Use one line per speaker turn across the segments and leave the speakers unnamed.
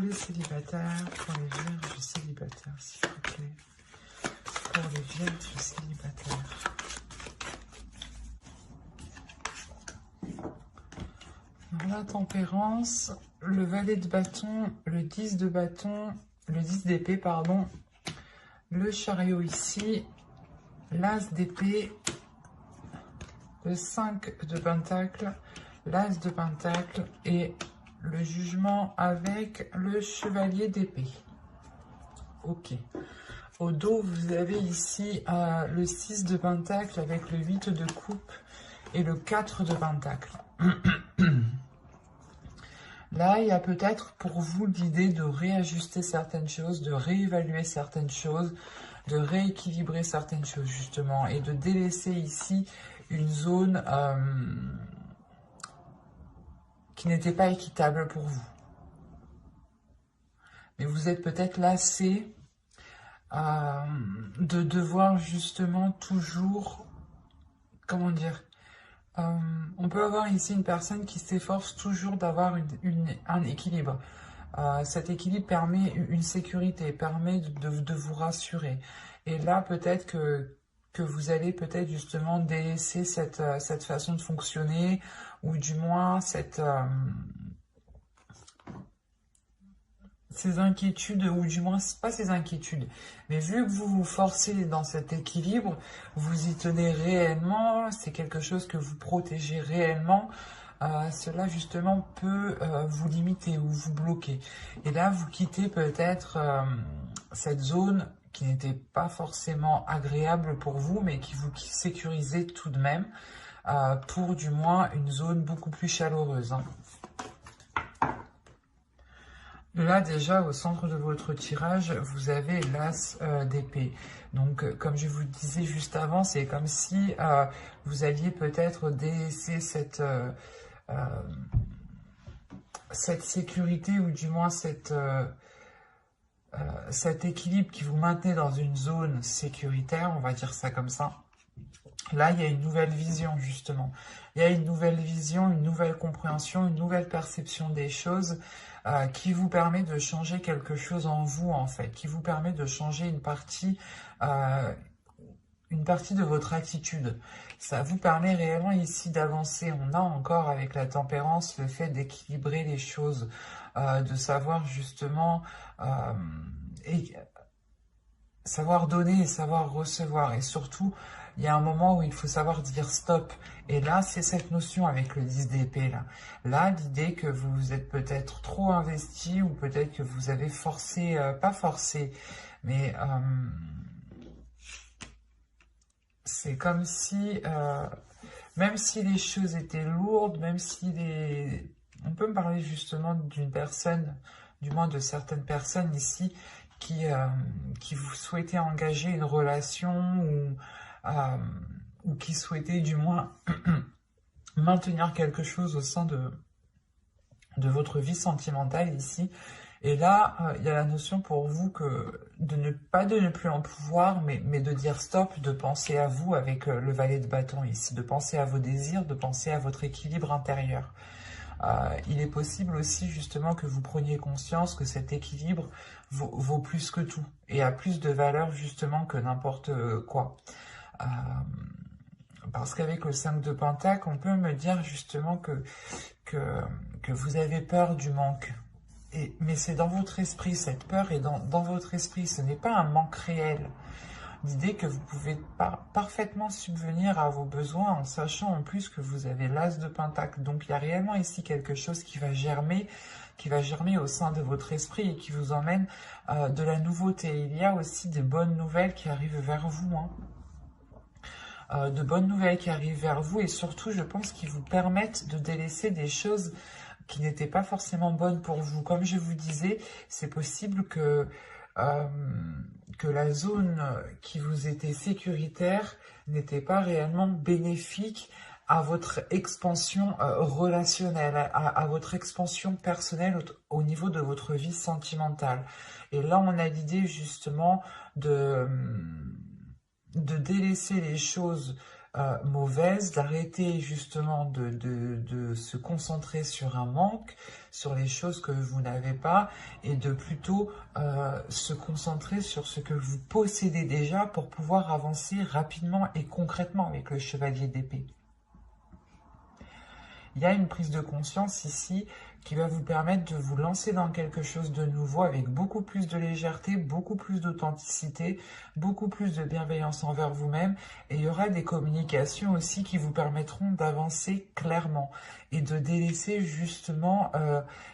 les célibataires, pour les vierges célibataires, s'il vous plaît. Pour les vierges célibataires. La tempérance, le valet de bâton, le 10 de bâton, le 10 d'épée, pardon, le chariot ici, l'as d'épée, le 5 de pentacle, l'as de pentacle et le jugement avec le chevalier d'épée. Ok. Au dos, vous avez ici le 6 de pentacle avec le 8 de coupe et le 4 de pentacle. Là, il y a peut-être pour vous l'idée de réajuster certaines choses, de réévaluer certaines choses, de rééquilibrer certaines choses justement et de délaisser ici une zone qui n'était pas équitable pour vous. Mais vous êtes peut-être lassé de devoir justement toujours, comment dire, on peut avoir ici une personne qui s'efforce toujours d'avoir un équilibre. Cet équilibre permet une sécurité, permet de vous rassurer. Et là, peut-être que vous allez peut-être justement délaisser cette façon de fonctionner, ou du moins ces inquiétudes, ou du moins, pas ces inquiétudes, mais vu que vous vous forcez dans cet équilibre, vous y tenez réellement, c'est quelque chose que vous protégez réellement, cela justement peut vous limiter ou vous bloquer. Et là, vous quittez peut-être cette zone qui n'était pas forcément agréable pour vous, mais qui vous sécurisait tout de même, pour du moins une zone beaucoup plus chaleureuse, hein. Là, déjà, au centre de votre tirage, vous avez l'as d'épée. Donc, comme je vous disais juste avant, c'est comme si vous alliez peut-être délaisser cette sécurité, ou du moins cet équilibre qui vous maintenait dans une zone sécuritaire, on va dire ça comme ça. Là, il y a une nouvelle vision, justement. Il y a une nouvelle vision, une nouvelle compréhension, une nouvelle perception des choses qui vous permet de changer quelque chose en vous, en fait, qui vous permet de changer une partie de votre attitude. Ça vous permet réellement ici d'avancer. On a encore avec la tempérance le fait d'équilibrer les choses, de savoir justement... savoir donner et savoir recevoir. Et surtout, il y a un moment où il faut savoir dire stop. Et là, c'est cette notion avec le 10 d'épée. Là, l'idée que vous êtes peut-être trop investi, ou peut-être que vous avez forcé, pas forcé, mais c'est comme si, même si les choses étaient lourdes, même si on peut me parler justement d'une personne, du moins de certaines personnes ici, qui vous souhaitaient engager une relation, ou qui souhaitaient du moins maintenir quelque chose au sein de votre vie sentimentale ici. Et là, il y a la notion pour vous que de ne plus en pouvoir, mais de dire stop, de penser à vous avec le valet de bâton ici, de penser à vos désirs, de penser à votre équilibre intérieur. Il est possible aussi justement que vous preniez conscience que cet équilibre vaut plus que tout et a plus de valeur justement que n'importe quoi. Parce qu'avec le 5 de Pentacle, on peut me dire justement que vous avez peur du manque. Mais c'est dans votre esprit, cette peur est dans votre esprit, ce n'est pas un manque réel. L'idée que vous pouvez parfaitement subvenir à vos besoins en sachant en plus que vous avez l'as de Pentacle. Donc il y a réellement ici quelque chose qui va germer au sein de votre esprit et qui vous emmène de la nouveauté. Il y a aussi des bonnes nouvelles qui arrivent vers vous, hein. De bonnes nouvelles qui arrivent vers vous, et surtout je pense qu'ils vous permettent de délaisser des choses qui n'étaient pas forcément bonnes pour vous. Comme je vous disais, c'est possible que la zone qui vous était sécuritaire n'était pas réellement bénéfique à votre expansion relationnelle, à votre expansion personnelle au niveau de votre vie sentimentale. Et là, on a l'idée justement de délaisser les choses mauvaise, d'arrêter justement de se concentrer sur un manque, sur les choses que vous n'avez pas, et de plutôt se concentrer sur ce que vous possédez déjà pour pouvoir avancer rapidement et concrètement avec le chevalier d'épée. Il y a une prise de conscience ici qui va vous permettre de vous lancer dans quelque chose de nouveau avec beaucoup plus de légèreté, beaucoup plus d'authenticité, beaucoup plus de bienveillance envers vous-même. Et il y aura des communications aussi qui vous permettront d'avancer clairement et de délaisser justement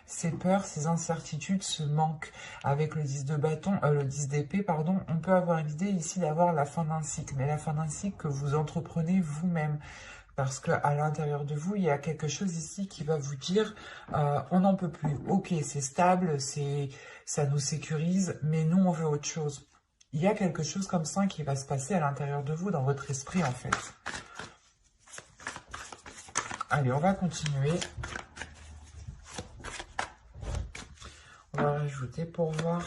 ces peurs, ces incertitudes, ce manque. Avec le 10 de bâton, le 10 d'épée, pardon, on peut avoir l'idée ici d'avoir la fin d'un cycle, mais la fin d'un cycle que vous entreprenez vous-même. Parce qu'à l'intérieur de vous, il y a quelque chose ici qui va vous dire on n'en peut plus. Ok, c'est stable, ça nous sécurise, mais nous, on veut autre chose. Il y a quelque chose comme ça qui va se passer à l'intérieur de vous, dans votre esprit, en fait. Allez, on va continuer. On va rajouter pour voir.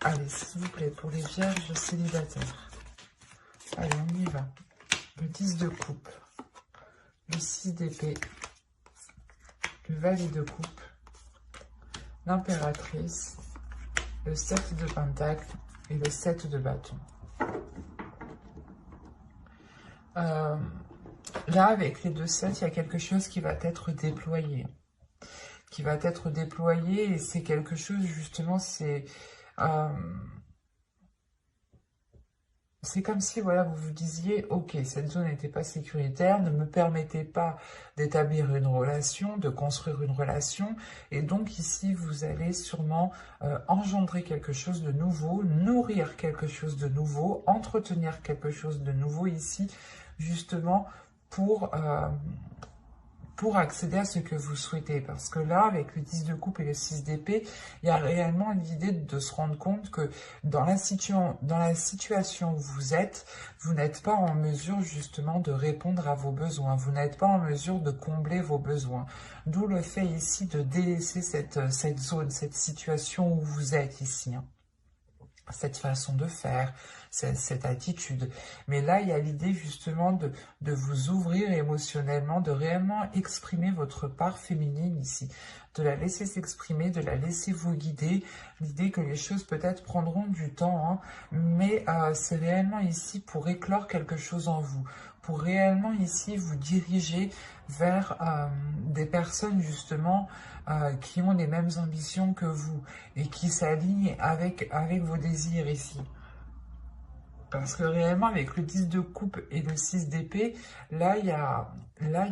Allez, s'il vous plaît, pour les vierges célibataires. Allez, on y va. Le 10 de coupe. Le 6 d'épée, le valet de coupe, l'impératrice, le 7 de pentacle et le 7 de bâton. Là, avec les deux 7, il y a quelque chose qui va être déployé. Et c'est quelque chose, justement, c'est comme si, voilà, vous vous disiez, ok, cette zone n'était pas sécuritaire, ne me permettait pas d'établir une relation, de construire une relation. Et donc ici, vous allez sûrement engendrer quelque chose de nouveau, nourrir quelque chose de nouveau, entretenir quelque chose de nouveau ici, justement, pour accéder à ce que vous souhaitez. Parce que là, avec le 10 de coupe et le 6 d'épée, il y a réellement l'idée de se rendre compte que dans la situation où vous êtes, vous n'êtes pas en mesure justement de répondre à vos besoins. Vous n'êtes pas en mesure de combler vos besoins. D'où le fait ici de délaisser cette zone, cette situation où vous êtes ici. Cette façon de faire, cette attitude. Mais là, il y a l'idée justement de vous ouvrir émotionnellement, de réellement exprimer votre part féminine ici, de la laisser s'exprimer, de la laisser vous guider. L'idée que les choses peut-être prendront du temps, hein, mais c'est réellement ici pour éclore quelque chose en vous, pour réellement ici vous diriger vers des personnes justement qui ont les mêmes ambitions que vous et qui s'alignent avec vos désirs ici. Parce que réellement, avec le 10 de coupe et le 6 d'épée, là, il y a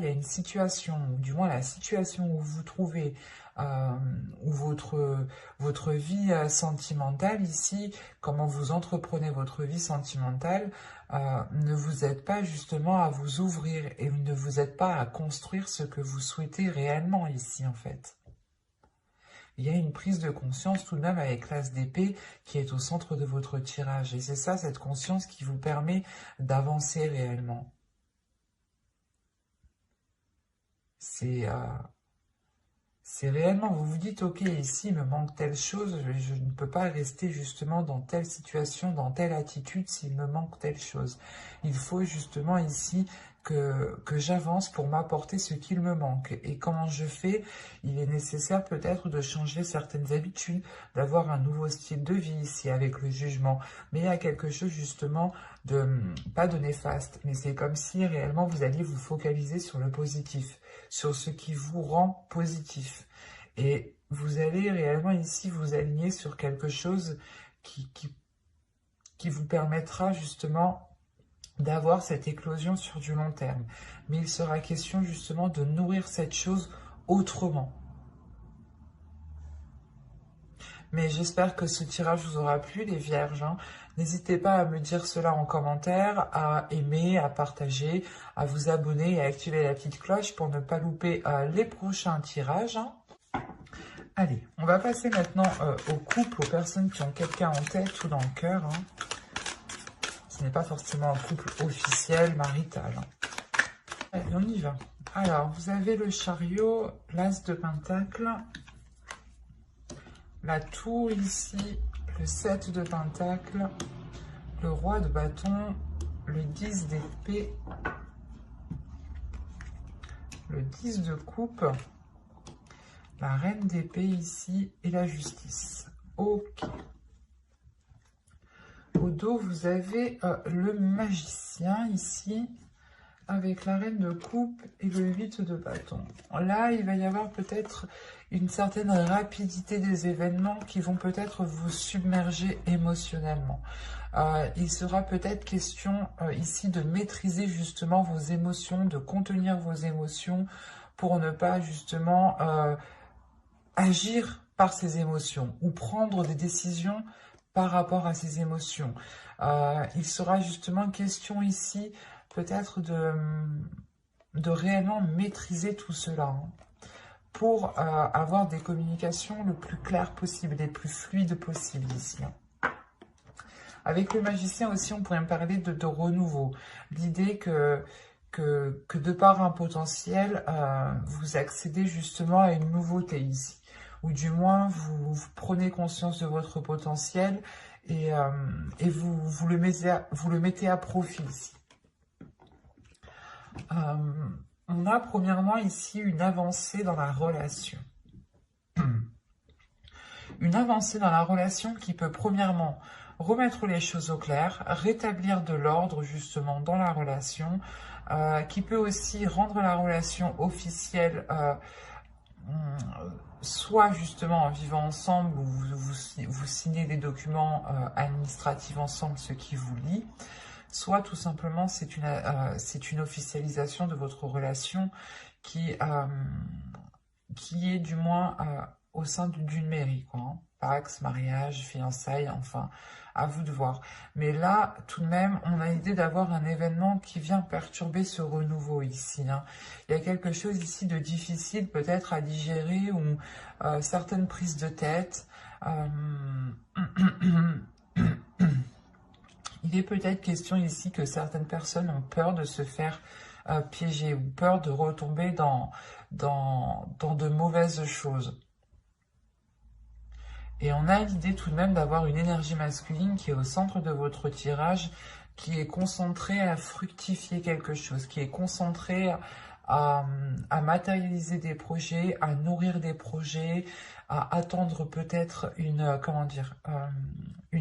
une situation, du moins la situation où vous vous trouvez, où votre vie sentimentale ici, comment vous entreprenez votre vie sentimentale, ne vous aide pas justement à vous ouvrir et ne vous aide pas à construire ce que vous souhaitez réellement ici, en fait. Il y a une prise de conscience tout de même avec l'as d'épée qui est au centre de votre tirage. Et c'est ça, cette conscience qui vous permet d'avancer réellement. C'est réellement, vous vous dites, ok, ici, il me manque telle chose, je ne peux pas rester justement dans telle situation, dans telle attitude s'il me manque telle chose. Il faut justement ici que j'avance pour m'apporter ce qu'il me manque. Et comment je fais? Il est nécessaire peut-être de changer certaines habitudes, d'avoir un nouveau style de vie ici avec le jugement. Mais il y a quelque chose justement pas de néfaste, mais c'est comme si réellement vous alliez vous focaliser sur le positif, sur ce qui vous rend positif. Et vous allez réellement ici vous aligner sur quelque chose qui vous permettra justement d'avoir cette éclosion sur du long terme. Mais il sera question justement de nourrir cette chose autrement. Mais j'espère que ce tirage vous aura plu, les vierges. Hein. N'hésitez pas à me dire cela en commentaire, à aimer, à partager, à vous abonner et à activer la petite cloche pour ne pas louper les prochains tirages. Hein. Allez, on va passer maintenant aux couples, aux personnes qui ont quelqu'un en tête ou dans le cœur. Hein. Ce n'est pas forcément un couple officiel, marital. Hein. Allez, on y va. Alors, vous avez le chariot, l'as de pentacle, la tour ici, le 7 de pentacle, le roi de bâton, le 10 d'épée le 10 de coupe, la reine d'épée ici et la justice. Ok. Au dos, vous avez le magicien ici, avec la reine de coupe et le 8 de bâton. Là, il va y avoir peut-être une certaine rapidité des événements qui vont peut-être vous submerger émotionnellement. Il sera peut-être question ici de maîtriser justement vos émotions, de contenir vos émotions pour ne pas justement agir par ces émotions ou prendre des décisions par rapport à ces émotions. Il sera justement question ici peut-être de réellement maîtriser tout cela hein, pour avoir des communications le plus claires possible, les plus fluides possibles ici. Hein. Avec le magicien aussi, on pourrait me parler de renouveau. L'idée que de par un potentiel, vous accédez justement à une nouveauté ici. Ou du moins, vous prenez conscience de votre potentiel et vous le mettez à profit ici. On a premièrement ici une avancée dans la relation. Une avancée dans la relation qui peut premièrement remettre les choses au clair, rétablir de l'ordre justement dans la relation, qui peut aussi rendre la relation officielle, soit justement en vivant ensemble, où vous signez des documents administratifs ensemble, ce qui vous lie, soit tout simplement c'est une officialisation de votre relation qui est du moins au sein d'une mairie, quoi, hein. Pax, mariage, fiançailles, enfin, à vous de voir. Mais là, tout de même, on a l'idée d'avoir un événement qui vient perturber ce renouveau ici. Hein. Il y a quelque chose ici de difficile peut-être à digérer ou certaines prises de tête. Il est peut-être question ici que certaines personnes ont peur de se faire piéger ou peur de retomber dans de mauvaises choses. Et on a l'idée tout de même d'avoir une énergie masculine qui est au centre de votre tirage, qui est concentrée à fructifier quelque chose, qui est concentrée à matérialiser des projets, à nourrir des projets, à attendre peut-être une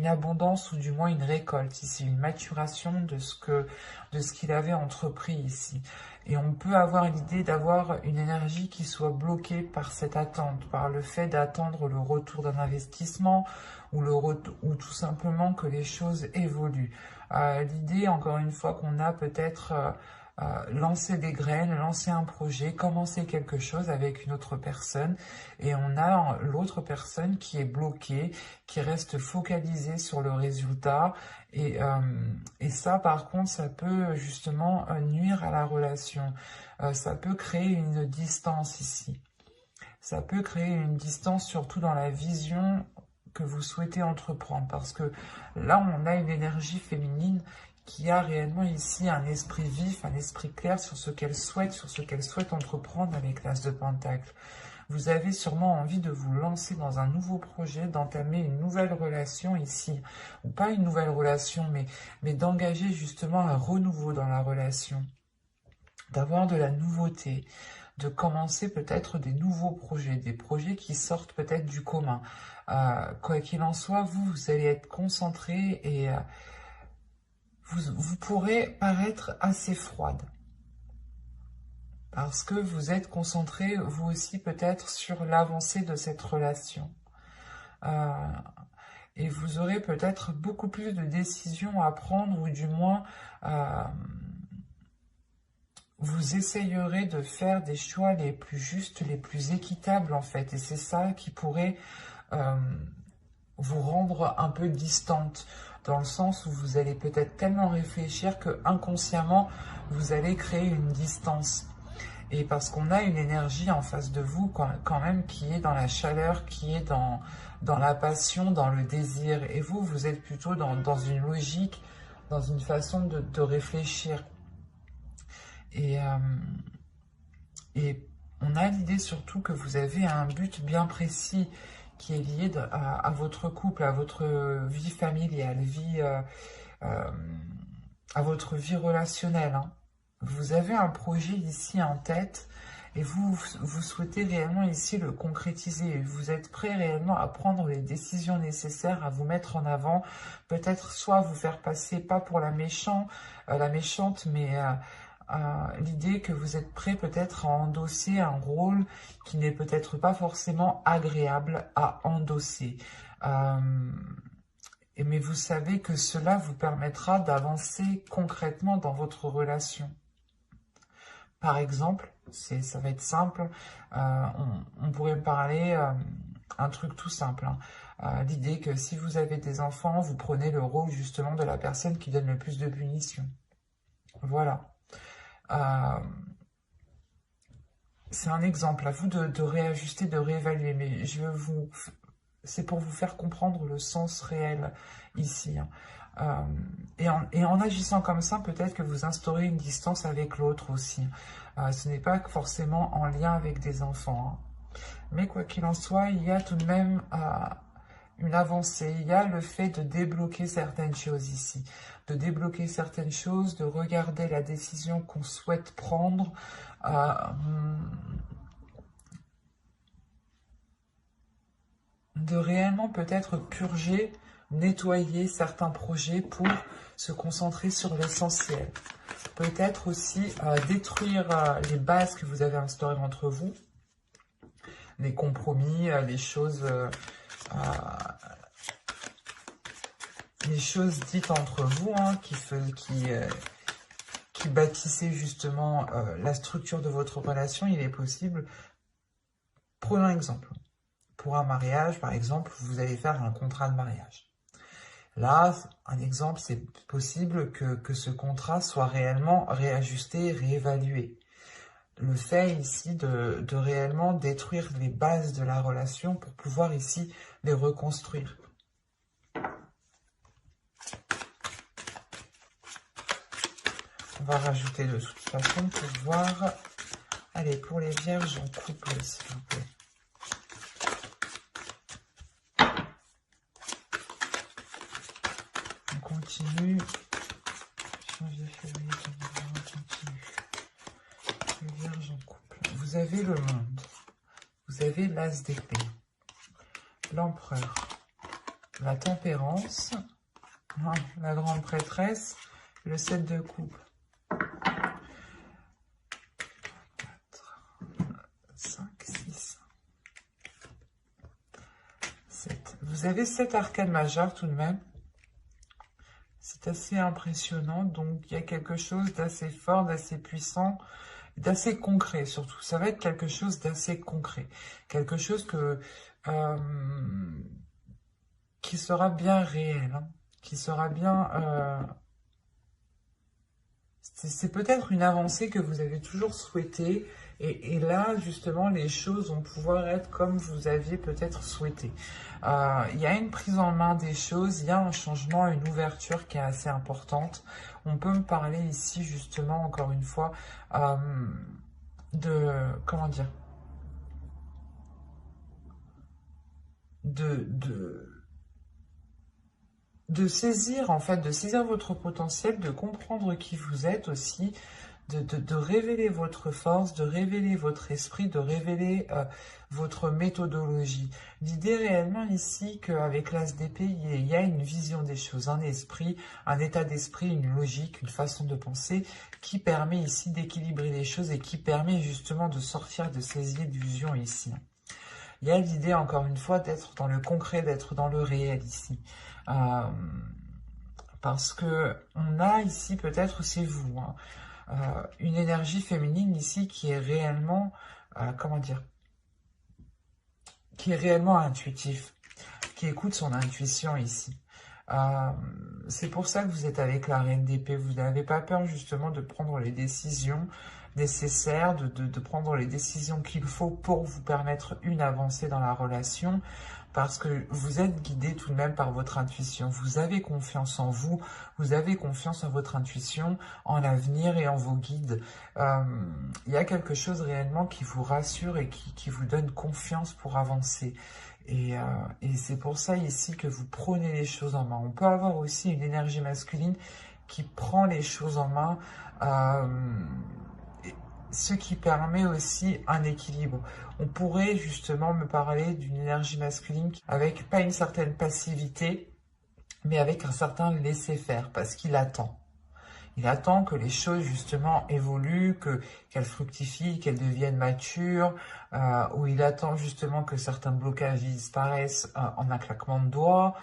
abondance ou du moins une récolte ici, une maturation de ce qu'il avait entrepris ici. Et on peut avoir l'idée d'avoir une énergie qui soit bloquée par cette attente, par le fait d'attendre le retour d'un investissement ou tout simplement que les choses évoluent. L'idée, encore une fois, qu'on a peut-être lancer des graines, lancer un projet, commencer quelque chose avec une autre personne et on a l'autre personne qui est bloquée, qui reste focalisée sur le résultat et ça par contre ça peut justement nuire à la relation, ça peut créer une distance ici, ça peut créer une distance surtout dans la vision que vous souhaitez entreprendre parce que là on a une énergie féminine qui a réellement ici un esprit vif, un esprit clair sur ce qu'elle souhaite entreprendre avec l'As de Pentacle. Vous avez sûrement envie de vous lancer dans un nouveau projet, d'entamer une nouvelle relation ici, ou pas une nouvelle relation, mais d'engager justement un renouveau dans la relation, d'avoir de la nouveauté, de commencer peut-être des nouveaux projets, des projets qui sortent peut-être du commun. Quoi qu'il en soit, vous allez être concentré et vous pourrez paraître assez froide parce que vous êtes concentré, vous aussi peut-être, sur l'avancée de cette relation. Et vous aurez peut-être beaucoup plus de décisions à prendre ou du moins vous essayerez de faire des choix les plus justes, les plus équitables en fait. Et c'est ça qui pourrait vous rendre un peu distante, dans le sens où vous allez peut-être tellement réfléchir que inconsciemment vous allez créer une distance. Et parce qu'on a une énergie en face de vous quand même qui est dans la chaleur, qui est dans la passion, dans le désir. Et vous êtes plutôt dans une logique, dans une façon de réfléchir. Et on a l'idée surtout que vous avez un but bien précis qui est lié à votre couple, à votre vie familiale, à votre vie relationnelle. Hein. Vous avez un projet ici en tête Et vous souhaitez réellement ici le concrétiser. Vous êtes prêt réellement à prendre les décisions nécessaires, à vous mettre en avant. Peut-être soit vous faire passer, pas pour la méchante, mais l'idée que vous êtes prêt peut-être à endosser un rôle qui n'est peut-être pas forcément agréable à endosser. Mais vous savez que cela vous permettra d'avancer concrètement dans votre relation. Par exemple, ça va être simple, on pourrait parler un truc tout simple. L'idée que si vous avez des enfants, vous prenez le rôle justement de la personne qui donne le plus de punitions. Voilà. C'est un exemple, à vous de réajuster, de réévaluer, mais c'est pour vous faire comprendre le sens réel ici. Et en agissant comme ça, peut-être que vous instaurez une distance avec l'autre aussi. Ce n'est pas forcément en lien avec des enfants. Mais quoi qu'il en soit, il y a tout de même une avancée. Il y a le fait de débloquer certaines choses ici. De débloquer certaines choses, de regarder la décision qu'on souhaite prendre. De réellement peut-être purger, nettoyer certains projets pour se concentrer sur l'essentiel. Peut-être aussi détruire les bases que vous avez instaurées entre vous, les compromis, les choses dites entre vous, qui bâtissaient justement la structure de votre relation. Il est possible, prenons un exemple. Pour un mariage, par exemple, vous allez faire un contrat de mariage. Là, un exemple, c'est possible que ce contrat soit réellement réajusté, réévalué. Le fait ici de réellement détruire les bases de la relation pour pouvoir ici les reconstruire. On va rajouter de toute façon pour voir. Allez, pour les vierges en couple, s'il vous plaît. Continue. Janvier, février, on continue. Le vierge en couple. Vous avez le monde. Vous avez l'as d'épée. L'empereur. La tempérance. La grande prêtresse. Le 7 de coupe. 4, 5, 6, 7. Vous avez 7 arcanes majeures tout de même. C'est assez impressionnant, donc il y a quelque chose d'assez fort, d'assez puissant, d'assez concret surtout. Ça va être quelque chose d'assez concret, quelque chose qui sera bien réel, qui sera bien... c'est peut-être une avancée que vous avez toujours souhaitée, et là, justement, les choses vont pouvoir être comme vous aviez peut-être souhaité. Il y a une prise en main des choses, il y a un changement, une ouverture qui est assez importante. On peut me parler ici, justement, encore une fois, comment dire, de saisir, en fait, de saisir votre potentiel, de comprendre qui vous êtes aussi, de révéler votre force, de révéler votre esprit, de révéler votre méthodologie. L'idée réellement ici qu'avec l'as d'épée, il y a une vision des choses, un esprit, un état d'esprit, une logique, une façon de penser qui permet ici d'équilibrer les choses et qui permet justement de sortir de ces illusions ici. Il y a l'idée, encore une fois, d'être dans le concret, d'être dans le réel ici. Parce que on a ici, peut-être c'est vous, une énergie féminine ici qui est réellement, comment dire, qui est réellement intuitif, qui écoute son intuition ici. C'est pour ça que vous êtes avec la reine d'épée. Vous n'avez pas peur justement de prendre les décisions nécessaires, de prendre les décisions qu'il faut pour vous permettre une avancée dans la relation, parce que vous êtes guidé tout de même par votre intuition. Vous avez confiance en vous, vous avez confiance en votre intuition, en l'avenir et en vos guides. Il y a quelque chose réellement qui vous rassure et qui vous donne confiance pour avancer. Et c'est pour ça ici que vous prenez les choses en main. On peut avoir aussi une énergie masculine qui prend les choses en main ce qui permet aussi un équilibre. On pourrait justement me parler d'une énergie masculine avec pas une certaine passivité, mais avec un certain laisser-faire, parce qu'il attend. Il attend que les choses justement évoluent, qu'elles fructifient, qu'elles deviennent matures, ou il attend justement que certains blocages disparaissent en un claquement de doigts.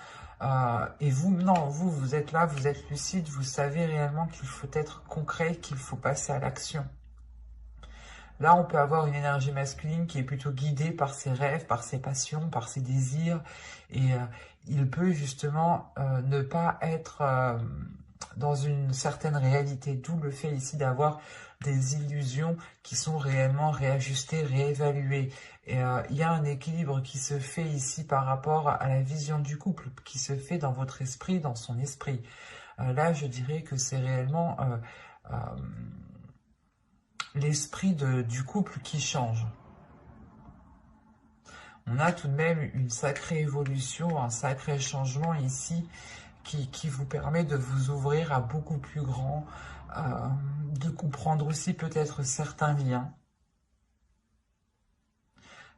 Et vous, non, vous êtes là, vous êtes lucide, vous savez réellement qu'il faut être concret, qu'il faut passer à l'action. Là, on peut avoir une énergie masculine qui est plutôt guidée par ses rêves, par ses passions, par ses désirs. Et il peut justement ne pas être dans une certaine réalité. D'où le fait ici d'avoir des illusions qui sont réellement réajustées, réévaluées. Et il y a un équilibre qui se fait ici par rapport à la vision du couple, qui se fait dans votre esprit, dans son esprit. Là, je dirais que c'est réellement l'esprit du couple qui change. On a tout de même une sacrée évolution, un sacré changement ici qui vous permet de vous ouvrir à beaucoup plus grand, de comprendre aussi peut-être certains liens.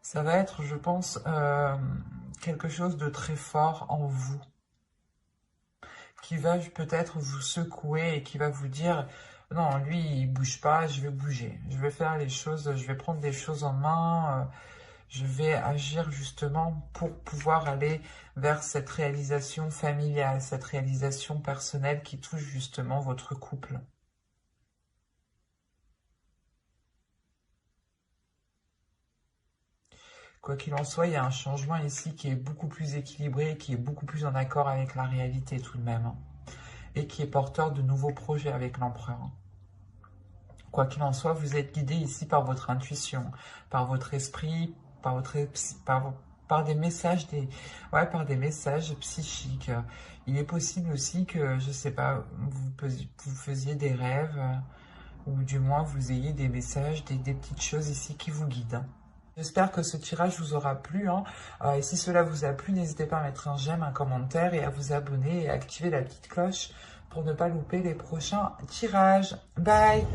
Ça va être, je pense, quelque chose de très fort en vous, qui va peut-être vous secouer et qui va vous dire... Non, lui, il bouge pas, je vais bouger. Je vais faire les choses, je vais prendre des choses en main. Je vais agir justement pour pouvoir aller vers cette réalisation familiale, cette réalisation personnelle qui touche justement votre couple. Quoi qu'il en soit, il y a un changement ici qui est beaucoup plus équilibré, qui est beaucoup plus en accord avec la réalité tout de même. Et qui est porteur de nouveaux projets avec l'empereur. Quoi qu'il en soit, vous êtes guidé ici par votre intuition, par votre esprit, par des messages, par des messages psychiques. Il est possible aussi que, je sais pas, vous faisiez des rêves, ou du moins vous ayez des messages, des petites choses ici qui vous guident. J'espère que ce tirage vous aura plu. Et si cela vous a plu, n'hésitez pas à mettre un j'aime, un commentaire et à vous abonner et à activer la petite cloche pour ne pas louper les prochains tirages. Bye!